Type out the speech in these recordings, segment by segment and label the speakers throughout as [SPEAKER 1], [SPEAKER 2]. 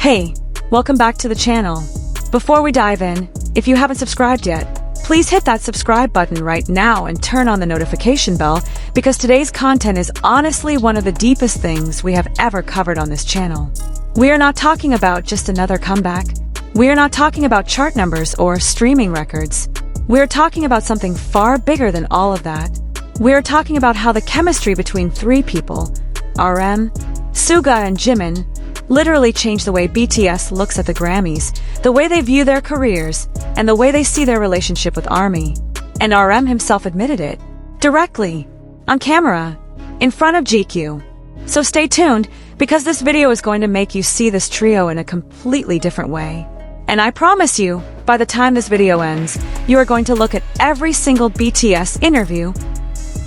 [SPEAKER 1] Hey, welcome back to the channel. Before we dive in, if you haven't subscribed yet, please hit that subscribe button right now and turn on the notification bell because today's content is honestly one of the deepest things we have ever covered on this channel. We are not talking about just another comeback. We are not talking about chart numbers or streaming records. We are talking about something far bigger than all of that. We are talking about how the chemistry between three people, RM, Suga and Jimin, literally changed the way BTS looks at the Grammys, the way they view their careers, and the way they see their relationship with ARMY. And RM himself admitted it, directly, on camera, in front of GQ. So stay tuned, because this video is going to make you see this trio in a completely different way. And I promise you, by the time this video ends, you are going to look at every single BTS interview,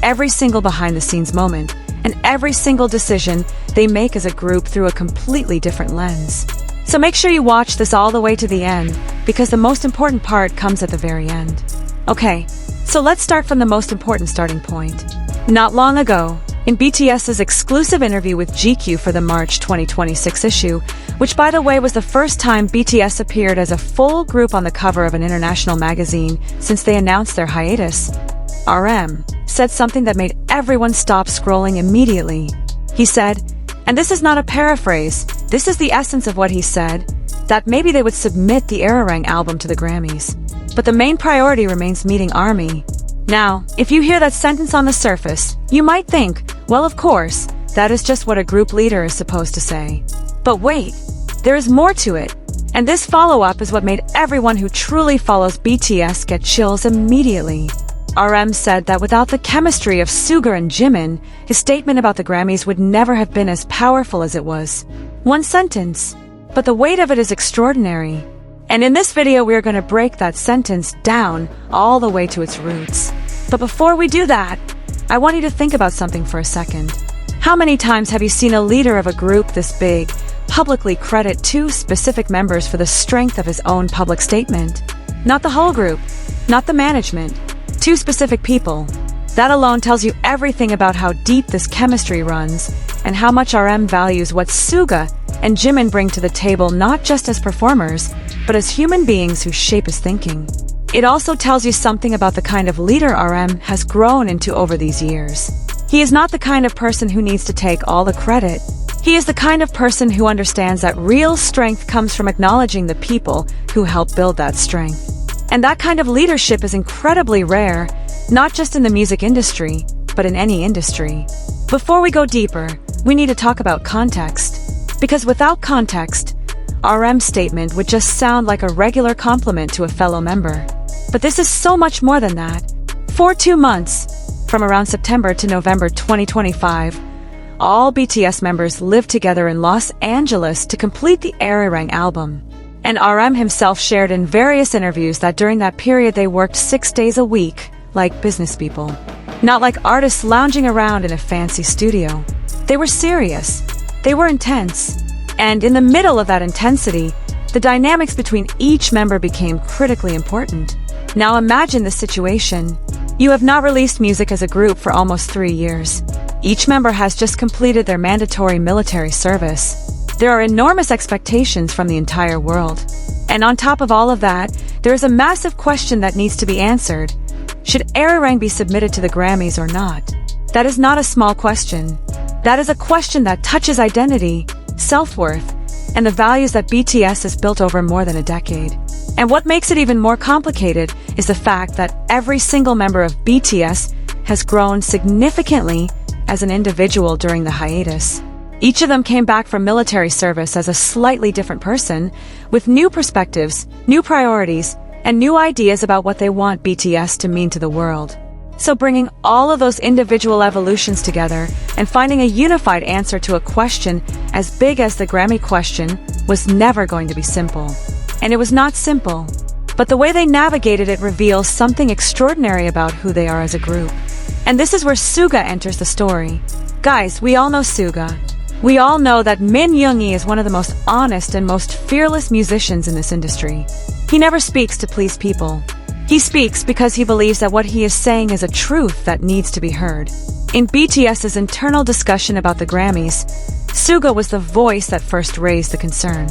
[SPEAKER 1] every single behind-the-scenes moment, and every single decision they make as a group through a completely different lens. So make sure you watch this all the way to the end, because the most important part comes at the very end. Okay, so let's start from the most important starting point. Not long ago, in BTS's exclusive interview with GQ for the March 2026 issue, which by the way was the first time BTS appeared as a full group on the cover of an international magazine since they announced their hiatus, RM said something that made everyone stop scrolling immediately. He said, and this is not a paraphrase, this is the essence of what he said, that maybe they would submit the Ararang album to the Grammys. But the main priority remains meeting ARMY. Now, if you hear that sentence on the surface, you might think, well, of course, that is just what a group leader is supposed to say. But wait, there is more to it. And this follow-up is what made everyone who truly follows BTS get chills immediately. RM said that without the chemistry of Suga and Jimin, his statement about the Grammys would never have been as powerful as it was. One sentence, but the weight of it is extraordinary. And in this video, we are going to break that sentence down all the way to its roots. But before we do that, I want you to think about something for a second. How many times have you seen a leader of a group this big publicly credit two specific members for the strength of his own public statement? Not the whole group, not the management. Two specific people. That alone tells you everything about how deep this chemistry runs and how much RM values what Suga and Jimin bring to the table, not just as performers, but as human beings who shape his thinking. It also tells you something about the kind of leader RM has grown into over these years. He is not the kind of person who needs to take all the credit. He is the kind of person who understands that real strength comes from acknowledging the people who help build that strength. And that kind of leadership is incredibly rare, not just in the music industry, but in any industry. Before we go deeper, we need to talk about context. Because without context, RM's statement would just sound like a regular compliment to a fellow member. But this is so much more than that. For 2 months, from around September to November 2025, all BTS members lived together in Los Angeles to complete the Ararang album. And RM himself shared in various interviews that during that period they worked 6 days a week, like business people. Not like artists lounging around in a fancy studio. They were serious. They were intense. And in the middle of that intensity, the dynamics between each member became critically important. Now imagine this situation. You have not released music as a group for almost 3 years. Each member has just completed their mandatory military service. There are enormous expectations from the entire world. And on top of all of that, there is a massive question that needs to be answered. Should Ararang be submitted to the Grammys or not? That is not a small question. That is a question that touches identity, self-worth, and the values that BTS has built over more than a decade. And what makes it even more complicated is the fact that every single member of BTS has grown significantly as an individual during the hiatus. Each of them came back from military service as a slightly different person, with new perspectives, new priorities, and new ideas about what they want BTS to mean to the world. So bringing all of those individual evolutions together and finding a unified answer to a question as big as the Grammy question was never going to be simple. And it was not simple, but the way they navigated it reveals something extraordinary about who they are as a group. And this is where Suga enters the story. Guys, we all know Suga. We all know that Min Yoongi is one of the most honest and most fearless musicians in this industry. He never speaks to please people. He speaks because he believes that what he is saying is a truth that needs to be heard. In BTS's internal discussion about the Grammys, Suga was the voice that first raised the concern.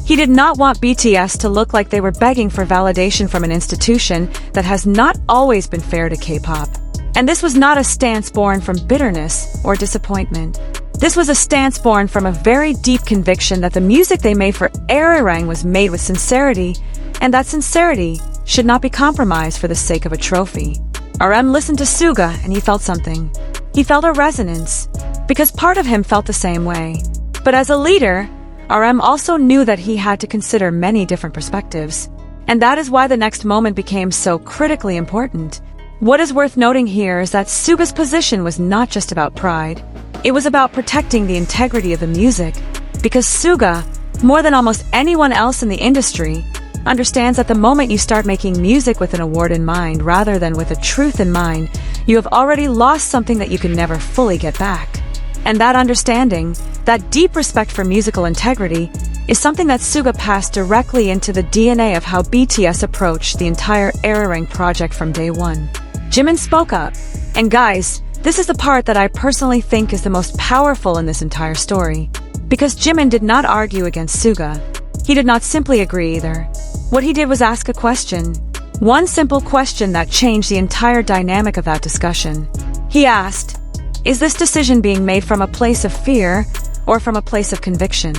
[SPEAKER 1] He did not want BTS to look like they were begging for validation from an institution that has not always been fair to K-pop. And this was not a stance born from bitterness or disappointment. This was a stance born from a very deep conviction that the music they made for Arirang was made with sincerity, and that sincerity should not be compromised for the sake of a trophy. RM listened to Suga and he felt something. He felt a resonance, because part of him felt the same way. But as a leader, RM also knew that he had to consider many different perspectives. And that is why the next moment became so critically important. What is worth noting here is that Suga's position was not just about pride. It was about protecting the integrity of the music, because Suga, more than almost anyone else in the industry, understands that the moment you start making music with an award in mind rather than with a truth in mind, you have already lost something that you can never fully get back. And that understanding, that deep respect for musical integrity, is something that Suga passed directly into the DNA of how BTS approached the entire Arirang project from day one. Jimin spoke up. And guys, this is the part that I personally think is the most powerful in this entire story. Because Jimin did not argue against Suga. He did not simply agree either. What he did was ask a question. One simple question that changed the entire dynamic of that discussion. He asked, is this decision being made from a place of fear or from a place of conviction?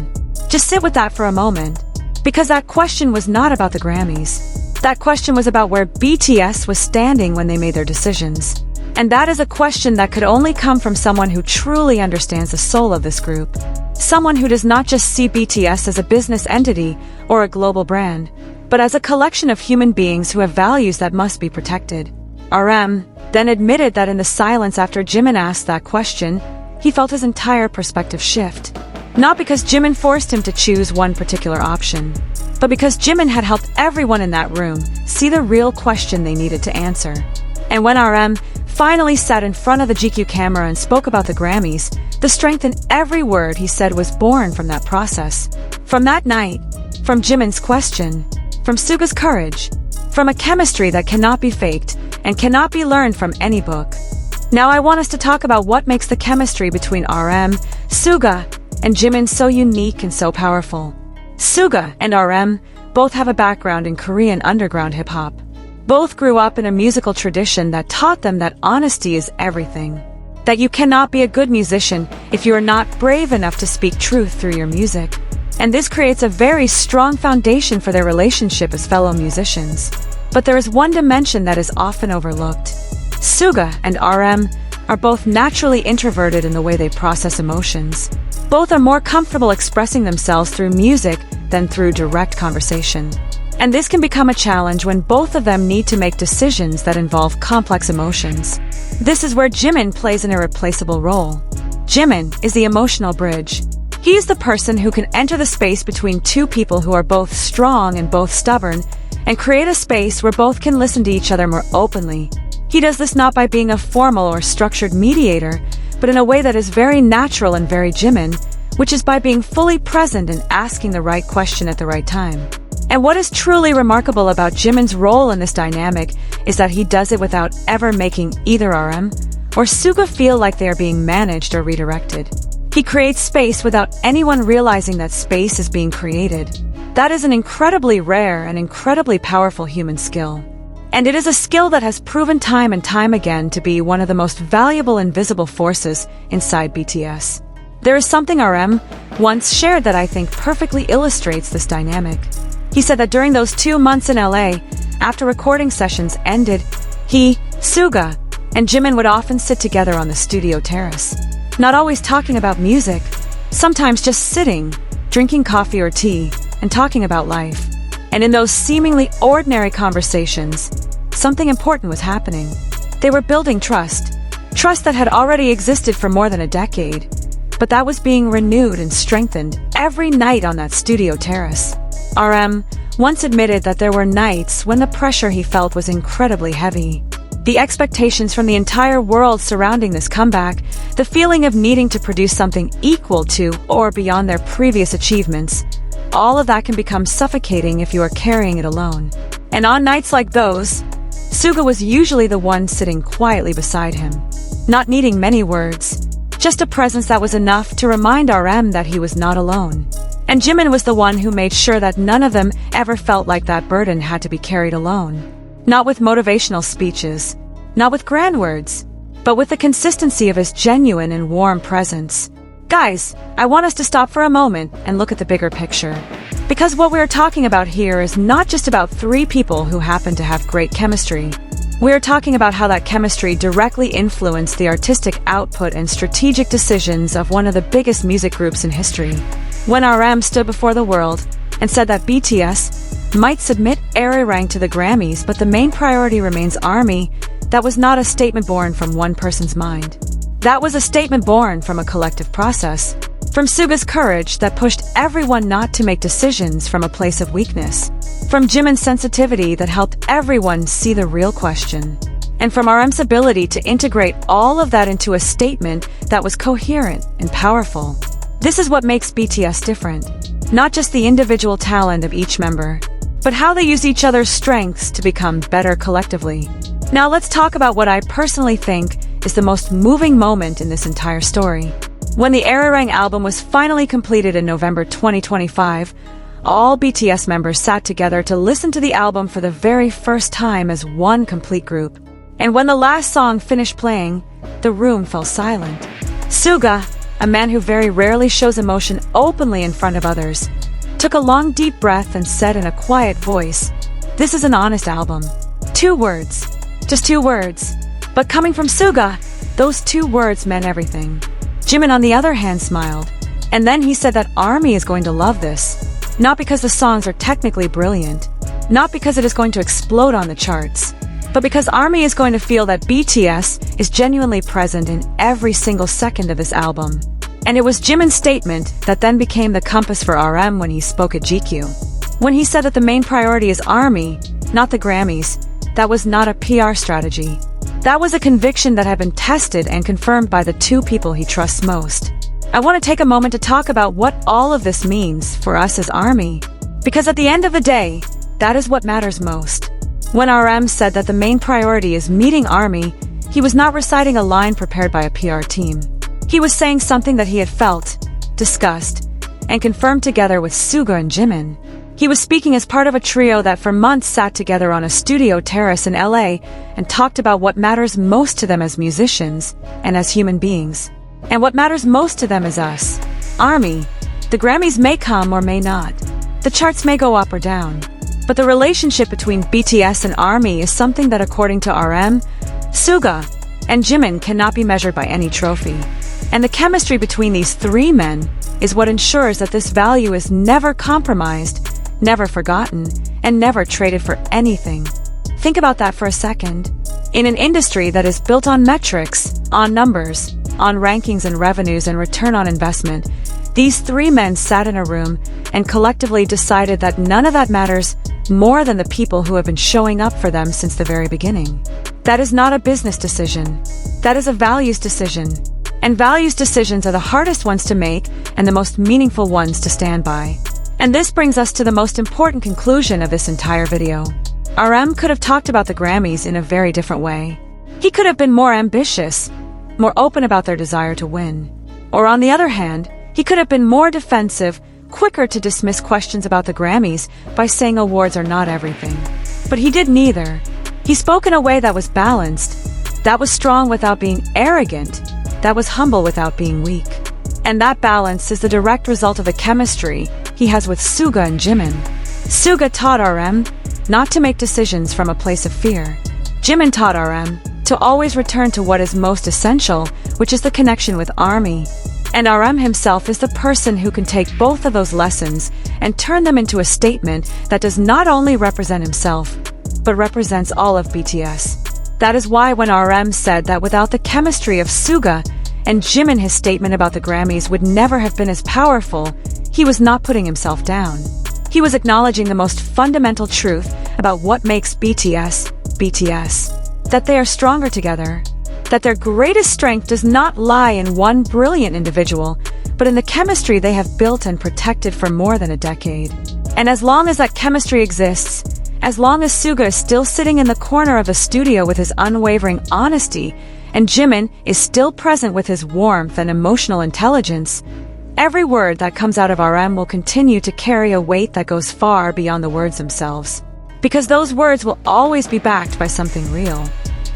[SPEAKER 1] Just sit with that for a moment. Because that question was not about the Grammys. That question was about where BTS was standing when they made their decisions. And that is a question that could only come from someone who truly understands the soul of this group. Someone who does not just see BTS as a business entity or a global brand, but as a collection of human beings who have values that must be protected. RM then admitted that in the silence after Jimin asked that question, he felt his entire perspective shift. Not because Jimin forced him to choose one particular option, but because Jimin had helped everyone in that room see the real question they needed to answer. And when RM finally sat in front of the GQ camera and spoke about the Grammys, the strength in every word he said was born from that process. From that night, from Jimin's question, from Suga's courage, from a chemistry that cannot be faked and cannot be learned from any book. Now I want us to talk about what makes the chemistry between RM, Suga, and Jimin so unique and so powerful. Suga and RM both have a background in Korean underground hip-hop. Both grew up in a musical tradition that taught them that honesty is everything. That you cannot be a good musician if you are not brave enough to speak truth through your music. And this creates a very strong foundation for their relationship as fellow musicians. But there is one dimension that is often overlooked. Suga and RM are both naturally introverted in the way they process emotions. Both are more comfortable expressing themselves through music than through direct conversation. And this can become a challenge when both of them need to make decisions that involve complex emotions. This is where Jimin plays an irreplaceable role. Jimin is the emotional bridge. He is the person who can enter the space between two people who are both strong and both stubborn, and create a space where both can listen to each other more openly. He does this not by being a formal or structured mediator, but in a way that is very natural and very Jimin, which is by being fully present and asking the right question at the right time. And what is truly remarkable about Jimin's role in this dynamic is that he does it without ever making either RM or Suga feel like they are being managed or redirected. He creates space without anyone realizing that space is being created. That is an incredibly rare and incredibly powerful human skill. And it is a skill that has proven time and time again to be one of the most valuable invisible forces inside BTS. There is something RM once shared that I think perfectly illustrates this dynamic. He said that during those 2 months in LA, after recording sessions ended, he, Suga, and Jimin would often sit together on the studio terrace. Not always talking about music, sometimes just sitting, drinking coffee or tea, and talking about life. And in those seemingly ordinary conversations, something important was happening. They were building trust. Trust that had already existed for more than a decade, but that was being renewed and strengthened every night on that studio terrace. RM once admitted that there were nights when the pressure he felt was incredibly heavy. The expectations from the entire world surrounding this comeback, the feeling of needing to produce something equal to or beyond their previous achievements, all of that can become suffocating if you are carrying it alone. And on nights like those, Suga was usually the one sitting quietly beside him, not needing many words, just a presence that was enough to remind RM that he was not alone. And Jimin was the one who made sure that none of them ever felt like that burden had to be carried alone. Not with motivational speeches, not with grand words, but with the consistency of his genuine and warm presence. Guys, I want us to stop for a moment and look at the bigger picture. Because what we're talking about here is not just about three people who happen to have great chemistry. We're talking about how that chemistry directly influenced the artistic output and strategic decisions of one of the biggest music groups in history. When RM stood before the world and said that BTS might submit Arirang to the Grammys, but the main priority remains ARMY, that was not a statement born from one person's mind. That was a statement born from a collective process, from Suga's courage that pushed everyone not to make decisions from a place of weakness, from Jimin's sensitivity that helped everyone see the real question, and from RM's ability to integrate all of that into a statement that was coherent and powerful. This is what makes BTS different. Not just the individual talent of each member, but how they use each other's strengths to become better collectively. Now let's talk about what I personally think is the most moving moment in this entire story. When the Arirang album was finally completed in November 2025, all BTS members sat together to listen to the album for the very first time as one complete group. And when the last song finished playing, the room fell silent. Suga, a man who very rarely shows emotion openly in front of others, took a long deep breath and said in a quiet voice, "This is an honest album." 2 words. Just 2 words. But coming from Suga, those 2 words meant everything. Jimin, on the other hand, smiled. And then he said that ARMY is going to love this. Not because the songs are technically brilliant, not because it is going to explode on the charts, but because ARMY is going to feel that BTS is genuinely present in every single second of this album. And it was Jimin's statement that then became the compass for RM when he spoke at GQ. When he said that the main priority is ARMY, not the Grammys, that was not a PR strategy. That was a conviction that had been tested and confirmed by the 2 people he trusts most. I want to take a moment to talk about what all of this means for us as ARMY. Because at the end of the day, that is what matters most. When RM said that the main priority is meeting ARMY, he was not reciting a line prepared by a PR team. He was saying something that he had felt, discussed, and confirmed together with Suga and Jimin. He was speaking as part of a trio that for months sat together on a studio terrace in LA and talked about what matters most to them as musicians and as human beings. And what matters most to them is us, ARMY. The Grammys may come or may not. The charts may go up or down. But the relationship between BTS and ARMY is something that, according to RM, Suga, and Jimin, cannot be measured by any trophy. And the chemistry between these 3 men is what ensures that this value is never compromised, never forgotten, and never traded for anything. Think about that for a second. In an industry that is built on metrics, on numbers, on rankings and revenues and return on investment, these 3 men sat in a room and collectively decided that none of that matters more than the people who have been showing up for them since the very beginning. That is not a business decision. That is a values decision. And values decisions are the hardest ones to make and the most meaningful ones to stand by. And this brings us to the most important conclusion of this entire video. RM could have talked about the Grammys in a very different way. He could have been more ambitious, more open about their desire to win. Or on the other hand, he could have been more defensive, quicker to dismiss questions about the Grammys by saying awards are not everything. But he did neither. He spoke in a way that was balanced, that was strong without being arrogant, that was humble without being weak. And that balance is the direct result of the chemistry he has with Suga and Jimin. Suga taught RM not to make decisions from a place of fear. Jimin taught RM to always return to what is most essential, which is the connection with ARMY. And RM himself is the person who can take both of those lessons and turn them into a statement that does not only represent himself, but represents all of BTS. That is why when RM said that without the chemistry of Suga and Jimin, his statement about the Grammys would never have been as powerful, he was not putting himself down. He was acknowledging the most fundamental truth about what makes BTS, BTS. That they are stronger together. That their greatest strength does not lie in one brilliant individual, but in the chemistry they have built and protected for more than a decade. And as long as that chemistry exists, as long as Suga is still sitting in the corner of a studio with his unwavering honesty and Jimin is still present with his warmth and emotional intelligence, every word that comes out of RM will continue to carry a weight that goes far beyond the words themselves. Because those words will always be backed by something real,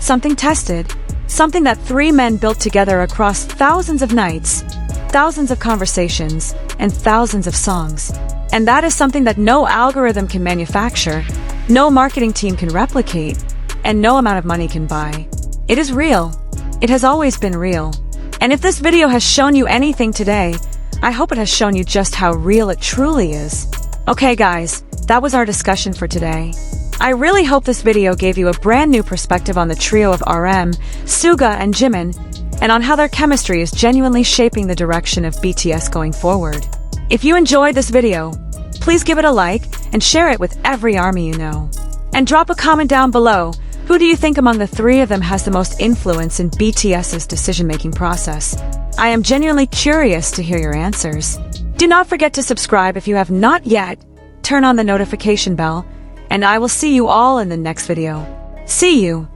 [SPEAKER 1] something tested, something that three men built together across thousands of nights, thousands of conversations, and thousands of songs. And that is something that no algorithm can manufacture, no marketing team can replicate, and no amount of money can buy. It is real. It has always been real. And if this video has shown you anything today, I hope it has shown you just how real it truly is. Okay guys, that was our discussion for today. I really hope this video gave you a brand new perspective on the trio of RM, Suga and Jimin, and on how their chemistry is genuinely shaping the direction of BTS going forward. If you enjoyed this video, please give it a like and share it with every ARMY you know. And drop a comment down below. Who do you think among the three of them has the most influence in BTS's decision-making process? I am genuinely curious to hear your answers. Do not forget to subscribe if you have not yet. Turn on the notification bell, and I will see you all in the next video. See you!